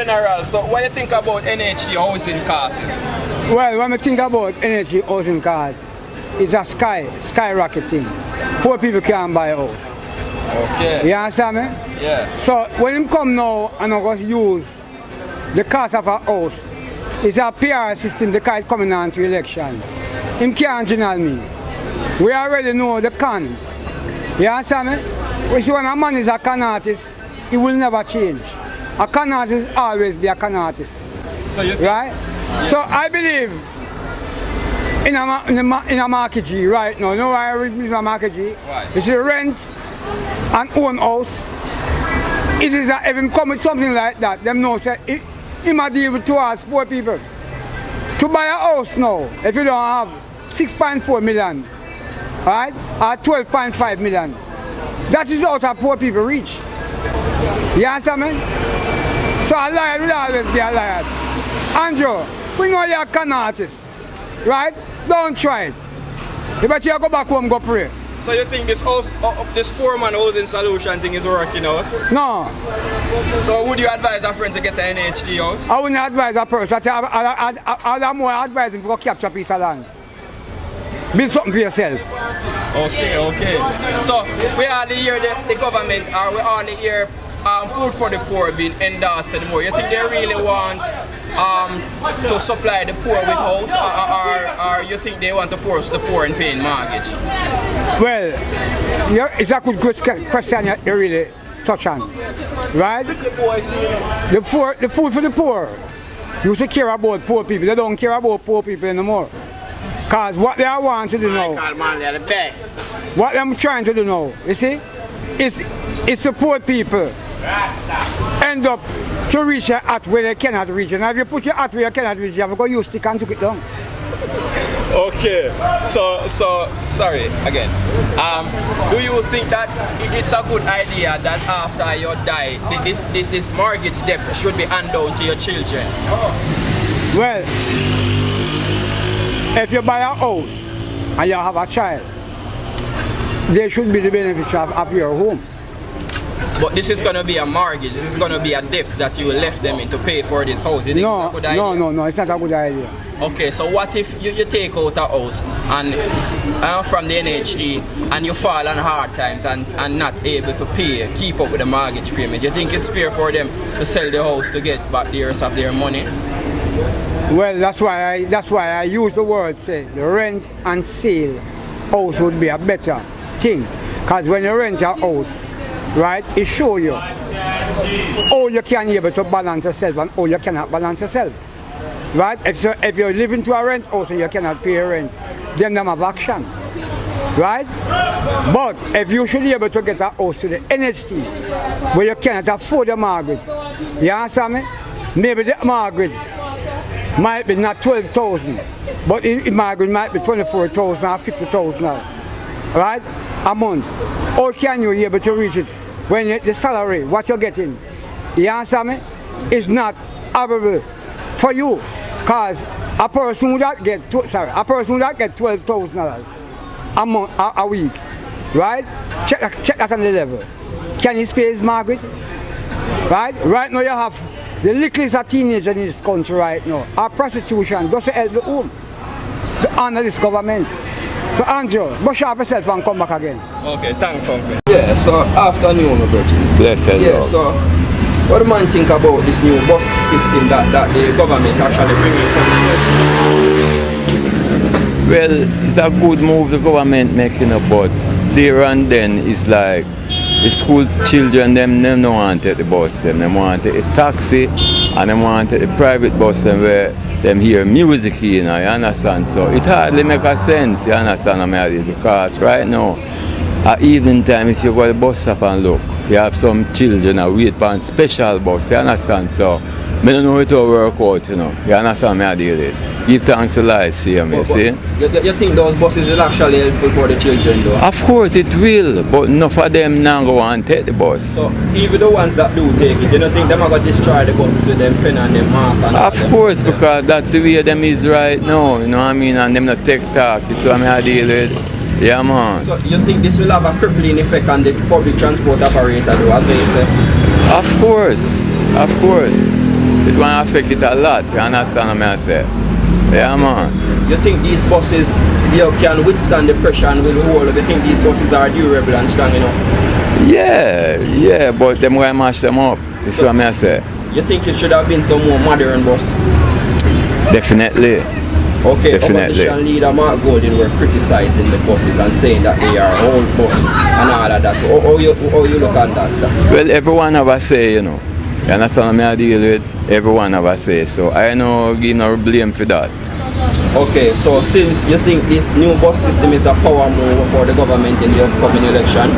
General, so what do you think about NHG housing costs? Well, when we think about energy housing costs, it's a skyrocket thing. Poor people can't buy a house. Okay. You understand me? Yeah. So when him come now and I'm going to use the cost of a house, it's a PR system the guy coming on to election. Him can't general me. We already know the con. You understand me? We see when a man is a con artist, he will never change. A con artist will always be a con artist. So you right? Yeah. So I believe in a market G right now. You know why I read this market G? Right. It's a rent and own house. It is if him come with something like that, them know say he might deal with towards poor people. To buy a house now, if you don't have 6.4 million, right, or 12.5 million, that is out of poor people reach. You understand me? So a liar will always be a liar. Andrew, we know you're a con artist, right? Don't try it. You better you go back home, go pray. So you think this house, this poor-man housing solution thing is working out? No. So would you advise a friend to get an NHG house? I wouldn't advise a person. I'd more advise him to go capture a piece of land. Build something for yourself. Okay. So we hardly hear the government, or we hardly hear food for the poor being endorsed anymore. You think they really want to supply the poor with house, or you think they want to force the poor in paying mortgage? Well, it's a good question you really touch on, right? The food for the poor. You should care about poor people. They don't care about poor people anymore. Because what they want to do now, what I'm trying to do now, you see, it's the poor people end up to reach a hat where they cannot reach. And if you put your hat where you cannot reach, you have to go use stick and took it down. Okay, so sorry again. Do you think that it's a good idea that after you die, this mortgage debt should be handed down to your children? Well, if you buy a house and you have a child, they should be the beneficiary of your home. But this is going to be a mortgage. This is going to be a debt that you left them in to pay for this house. You think it's a good idea? No, it's not a good idea. Okay, so what if you take out a house and from the NHD and you fall on hard times and not able to pay, keep up with the mortgage payment? You think it's fair for them to sell the house to get back the rest of their money? Well, that's why I use the word, say, the rent and sale house would be a better thing. Because when you rent a house, right, it shows you how you can be able to balance yourself and how you cannot balance yourself. Right? If you live into a rent house and you cannot pay rent, then them have action. Right? But if you should be able to get a house to the NHD where you cannot afford the mortgage, you understand me? Maybe the mortgage might be not 12,000, but the mortgage might be 24,000 or 50,000, right? A month. How can you be able to reach it when the salary, what you're getting, you understand me, is not available for you? Because a person would not get $12,000 a month, a week, right? Check that on the level. Can he pay his mortgage? Right? Right now you have the littlest of teenagers in this country right now. Our prostitution doesn't help the home. The honor this government. So Andrew, brush up yourself and come back again. Okay, thanks uncle. Yeah, so afternoon, Virgin. Blessed yeah, Lord. So what do man think about this new bus system that the government actually bringing? Well, it's a good move the government making, but there and then it's like the school children them don't want to take the bus, them want to take a taxi and they want to take the private bus where them hear music, you know, you understand? So it hardly make a sense, you understand what I mean? Because right now, at evening time, if you go to the bus stop and look, you have some children that wait for a special bus, you understand? So I don't know how to work out, you know, you understand what I mean? Give thanks to life, see me, you see? You think those buses will actually helpful for the children though? Of course it will, but enough of them now go and take the bus. So even the ones that do take it, you don't think them are going to destroy the buses with them pen and them mark? And of course, because that's the way them is right now, you know what I mean? And them not take talk, it's what I deal with. Yeah, man. So you think this will have a crippling effect on the public transport operator though, as they say? Of course, of course. it going to affect it a lot. You understand what I say? Yeah, man. You think these buses can withstand the pressure and will hold? You think these buses are durable and strong enough? Yeah, but them going to mash them up. That's what I say. You think it should have been some more modern bus? Definitely. Okay, definitely. Opposition leader Mark Golding were criticizing the buses and saying that they are old bus and all of that. How you look at that? Well, everyone have a say, you know. You understand what I deal with? Everyone have a say. So I know give no blame for that. Okay, so since you think this new bus system is a power move for the government in the upcoming election?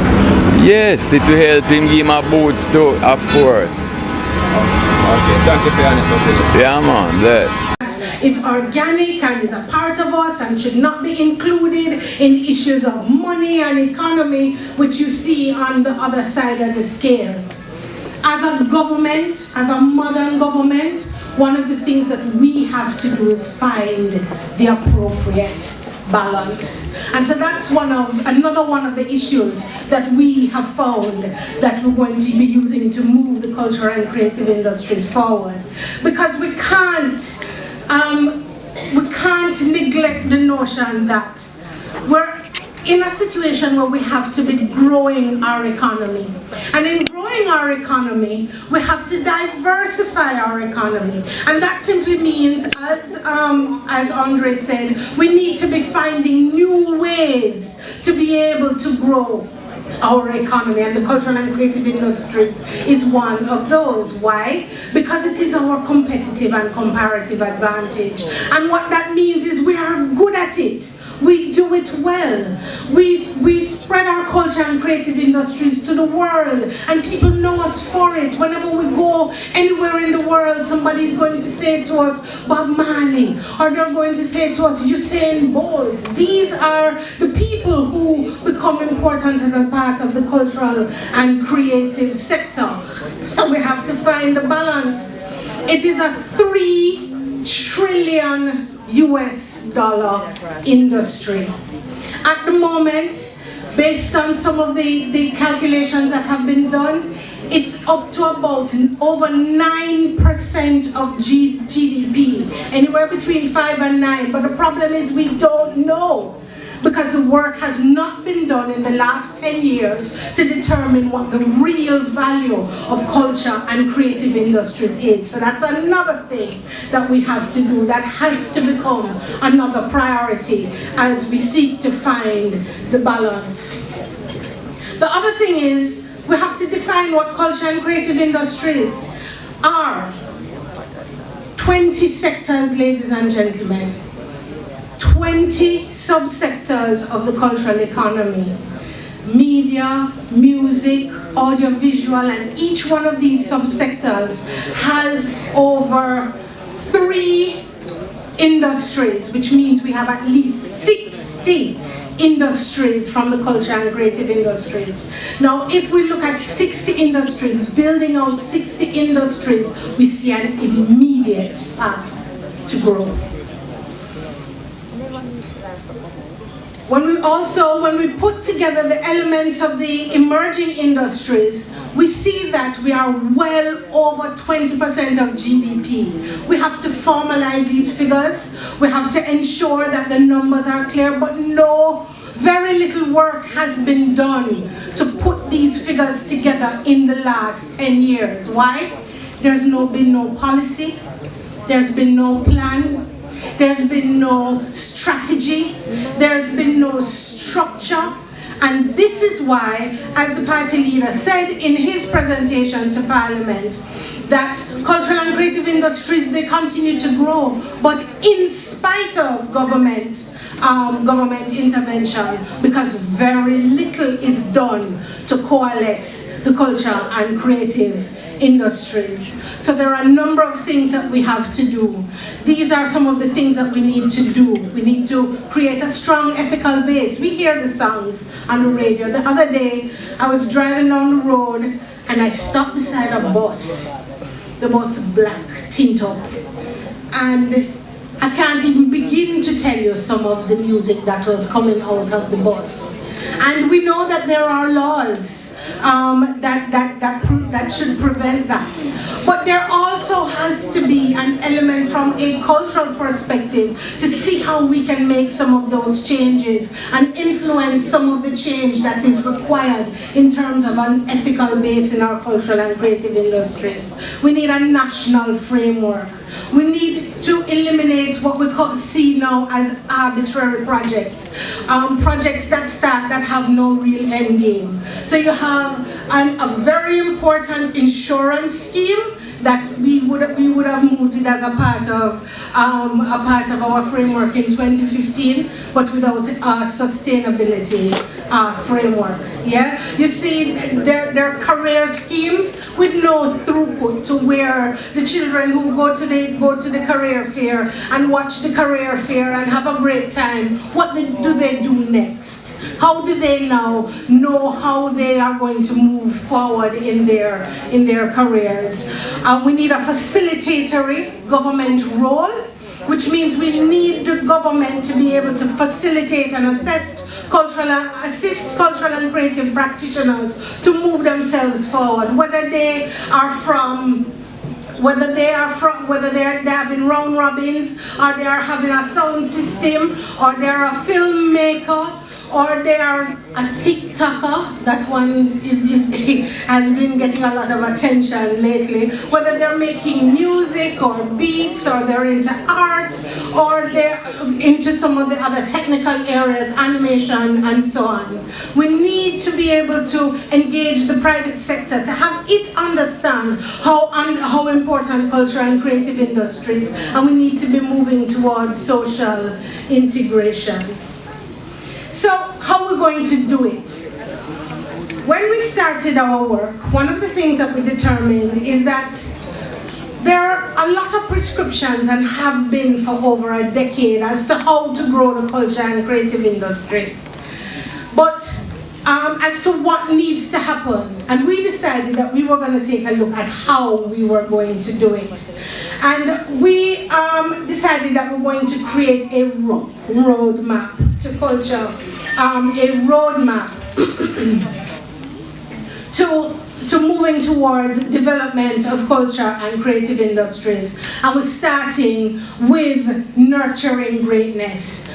Yes, it will help him give him a boost too, of course. Okay, thank you for your honest opinion. Yeah, man, bless. It's organic and is a part of us and should not be included in issues of money and economy, which you see on the other side of the scale. As a government, as a modern government, one of the things that we have to do is find the appropriate balance. And so that's another one of the issues that we have found that we're going to be using to move the cultural and creative industries forward. Because we can't neglect the notion that we're in a situation where we have to be growing our economy. And in growing our economy, we have to diversify our economy. And that simply means, as Andre said, we need to be finding new ways to be able to grow our economy, and the cultural and creative industries is one of those. Why? Because it is our competitive and comparative advantage. And what that means is we are good at it. We do it well. We spread our culture and creative industries to the world, and people know us for it. Whenever we go anywhere in the world, somebody's going to say to us, Bob Marley, or they're going to say to us, Usain Bolt. These are the people who become important as a part of the cultural and creative sector. So we have to find the balance. It is a $3 trillion US dollar industry. At the moment, based on some of the calculations that have been done, it's up to about over 9% of GDP, anywhere between 5 and 9. But the problem is we don't know, because the work has not been done in the last 10 years to determine what the real value of culture and creative industries is. So that's another thing that we have to do, that has to become another priority as we seek to find the balance. The other thing is, we have to define what culture and creative industries are. 20 sectors, ladies and gentlemen. 20 subsectors of the cultural economy. Media, music, audiovisual, and each one of these subsectors has over 3 industries, which means we have at least 60 industries from the culture and creative industries. Now, if we look at 60 industries, building out 60 industries, we see an immediate path to growth. When we put together the elements of the emerging industries, we see that we are well over 20% of GDP. We have to formalize these figures. We have to ensure that the numbers are clear, but very little work has been done to put these figures together in the last 10 years. Why? There's been no policy. There's been no plan. There's been no strategy. There's been no structure. And this is why, as the party leader said in his presentation to Parliament, that cultural and creative industries, they continue to grow, but in spite of government intervention, because very little is done to coalesce the culture and creative industries. So there are a number of things that we have to do. These are some of the things that we need to do. We need to create a strong ethical base. We hear the songs on the radio. The other day, I was driving down the road and I stopped beside a bus. The bus is black, tint up. And I can't even begin to tell you some of the music that was coming out of the bus. And we know that there are laws that should prevent that. But there also has to be an element from a cultural perspective to see how we can make some of those changes and influence some of the change that is required in terms of an ethical base in our cultural and creative industries. We need a national framework. We need to eliminate what we see now as arbitrary projects. Projects that have no real end game. So you have a very important insurance scheme that we would have mooted as a part of our framework in 2015, but without a sustainability framework. Yeah, you see, there are career schemes with no throughput to where the children who go to the career fair and watch the career fair and have a great time. What do they do next? How do they now know how they are going to move forward in their careers? We need a facilitatory government role, which means we need the government to be able to facilitate and assist cultural and creative practitioners to move themselves forward, whether they have been round robins, or they are having a sound system, or they are a filmmaker, or they are a TikToker. That one has been getting a lot of attention lately. Whether they're making music or beats, or they're into art, or they're into some of the other technical areas, animation and so on. We need to be able to engage the private sector to have it understand how important culture and creative industries, and we need to be moving towards social integration. So, how are we going to do it? When we started our work, one of the things that we determined is that there are a lot of prescriptions, and have been for over a decade, as to how to grow the culture and creative industries. But as to what needs to happen, and we decided that we were going to take a look at how we were going to do it. And we decided that we're going to create a roadmap to culture, a roadmap to moving towards development of culture and creative industries. And we're starting with nurturing greatness.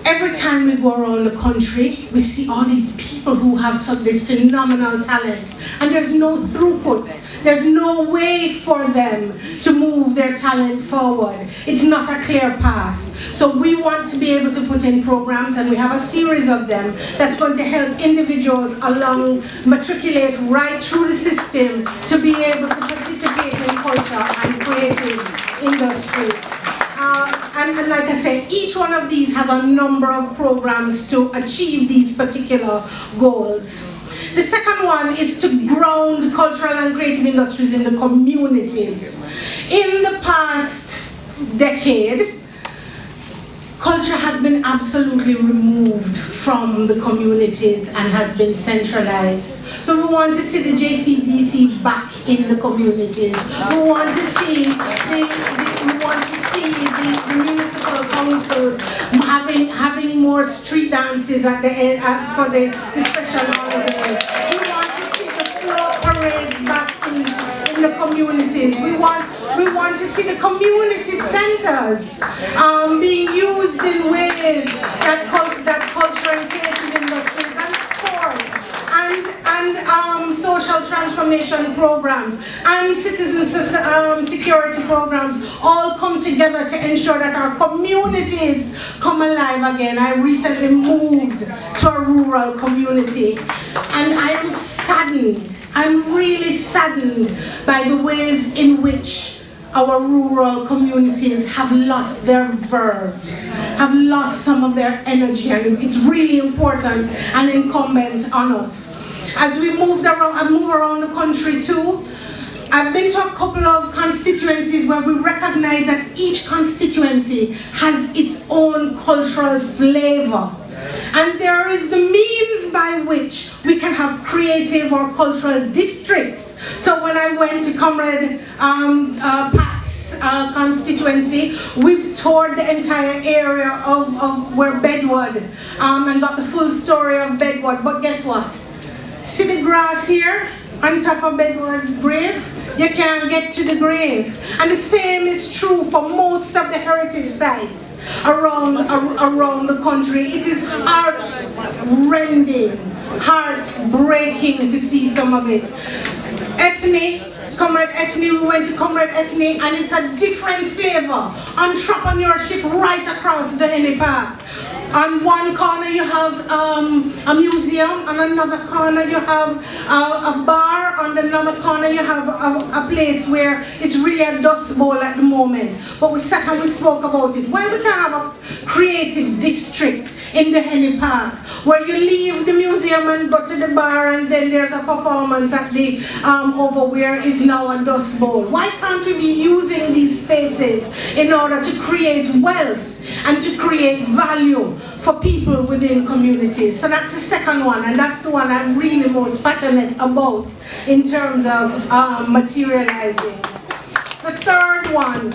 Every time we go around the country, we see all these people who have this phenomenal talent, and there's no throughput. There's no way for them to move their talent forward. It's not a clear path. So we want to be able to put in programs, and we have a series of them that's going to help individuals matriculate right through the system to be able to participate in culture and creative industries. And like I said, each one of these has a number of programs to achieve these particular goals. The second one is to ground cultural and creative industries in the communities. In the past decade, culture has been absolutely removed from the communities and has been centralized. So we want to see the JCDC back in the communities. We want to see the municipal councils having more street dances at the end for the special holidays. We want to see the float parades back in the communities. We want to see the community centers being used in ways that culture and creative industries and sport and social transformation programs and citizen security programs all come together to ensure that our communities come alive again. I recently moved to a rural community, and I am saddened. I'm really saddened by the ways in which our rural communities have lost their verve, have lost some of their energy, and it's really important and incumbent on us. As we move around the country too, I've been to a couple of constituencies where we recognize that each constituency has its own cultural flavor. And there is the means by which we can have creative or cultural districts. So when I went to Comrade Pat's constituency, we toured the entire area of where Bedwood and got the full story of Bedwood. But guess what? See the grass here on top of Bedward's grave? You can't get to the grave. And the same is true for most of the heritage sites around the country. It is heart-rending, heart-breaking to see some of it. Ethnic, Comrade Ethnic, we went to Comrade Ethnic, and it's a different flavor. Entrepreneurship right across the Henny Park. On one corner you have a museum, on another corner you have a bar, on another corner you have a place where it's really a dust bowl at the moment. But we sat and we spoke about it. Why we can't have a creative district in the Henny Park, where you leave the museum and go to the bar, and then there's a performance at the over where is now a dust bowl. Why can't we be using these spaces in order to create wealth and to create value for people within communities? So that's the second one, and that's the one I'm really most passionate about in terms of materializing. The third one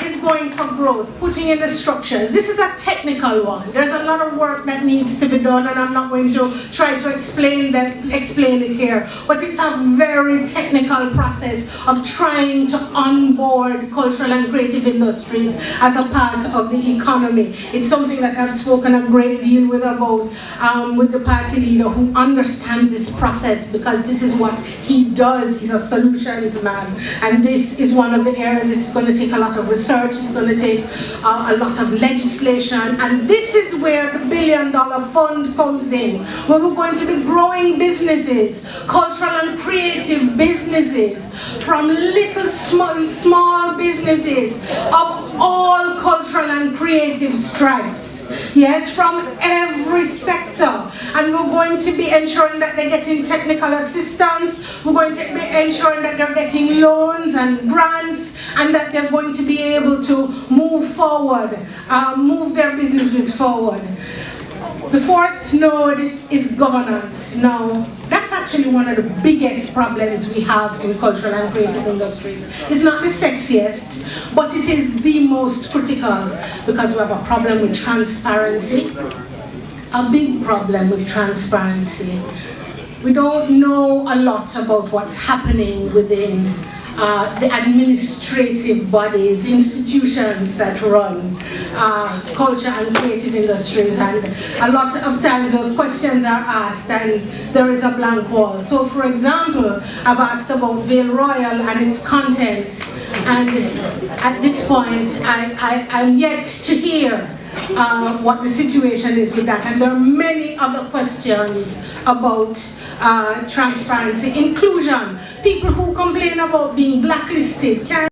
is going for growth, putting in the structures. This is a technical one. There's a lot of work that needs to be done, and I'm not going to try to explain it here. But it's a very technical process of trying to onboard cultural and creative industries as a part of the economy. It's something that I've spoken a great deal with the party leader, who understands this process, because this is what he does. He's a solutions man, and this is one of the areas it's going to take a lot of research. It's going to take a lot of legislation, and this is where the $1 billion fund comes in, where we're going to be growing businesses, cultural and creative businesses, from little small businesses of all cultural and creative stripes. Yes, from every sector. And we're going to be ensuring that they're getting technical assistance. We're going to be ensuring that they're getting loans and grants, and that they're going to be able to move forward, move their businesses forward. The fourth node is governance. Now, that's actually one of the biggest problems we have in cultural and creative industries. It's not the sexiest, but it is the most critical, because we have a problem with transparency, a big problem with transparency. We don't know a lot about what's happening within the administrative bodies, institutions that run culture and creative industries, and a lot of times those questions are asked and there is a blank wall. So for example, I've asked about Vale Royal and its contents, and at this point I'm yet to hear what the situation is with that, and there are many other questions about transparency, inclusion. People who complain about being blacklisted can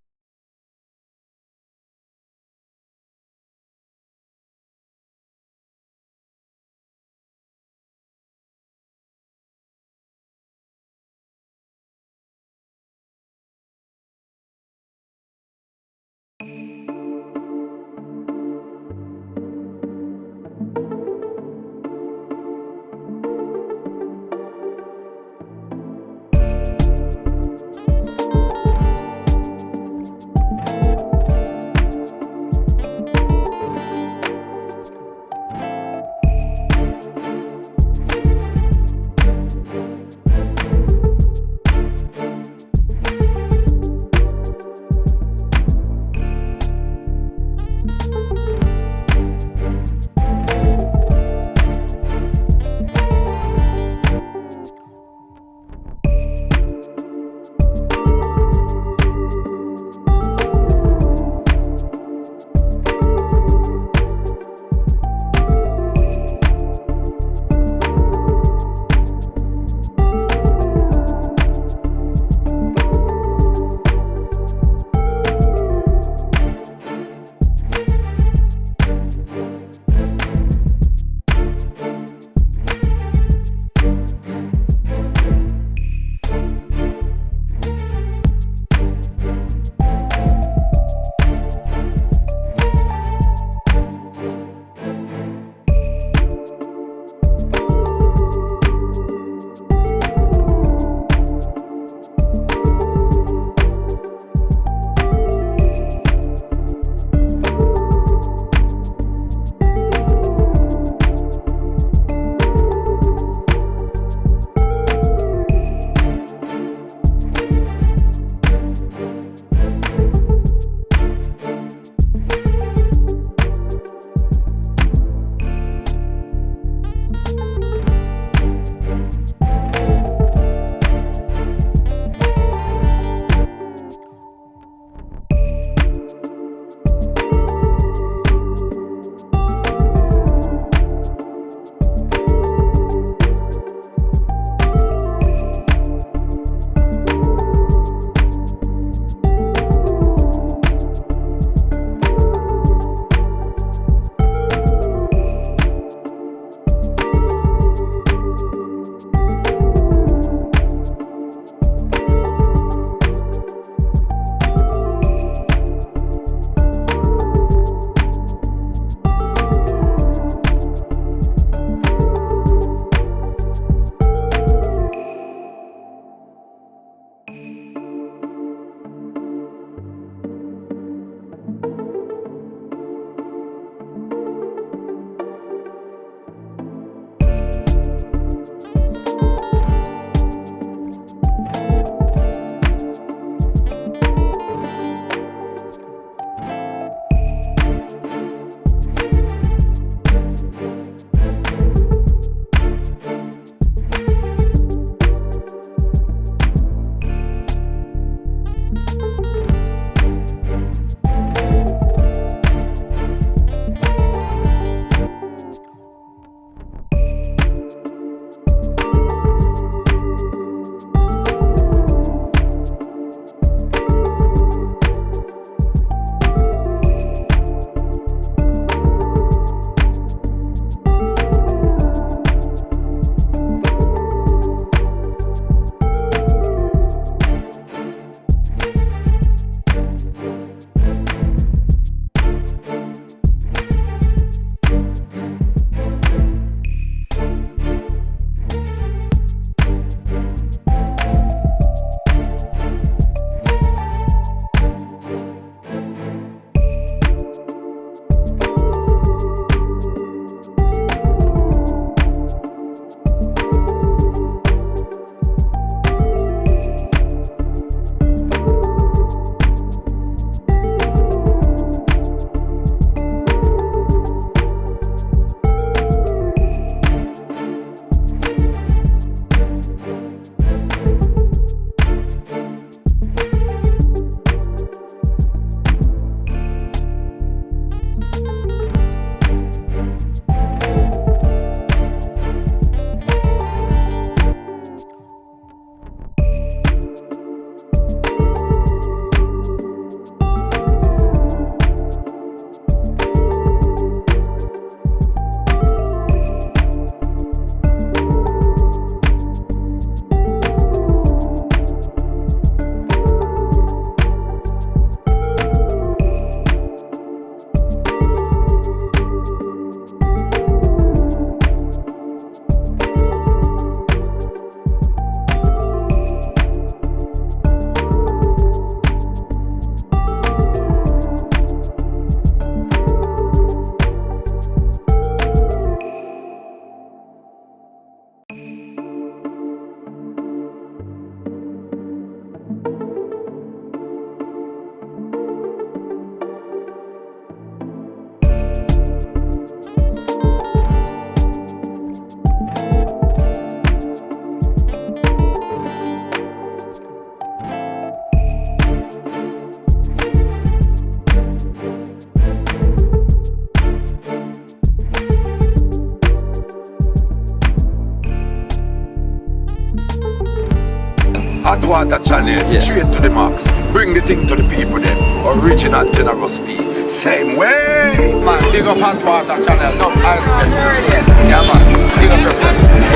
Hot water channel, straight to the max. Bring the thing to the people then. Original generous speed. Same way. Man, big up Hot Water channel. No, I spend. Yeah man, big up yourself.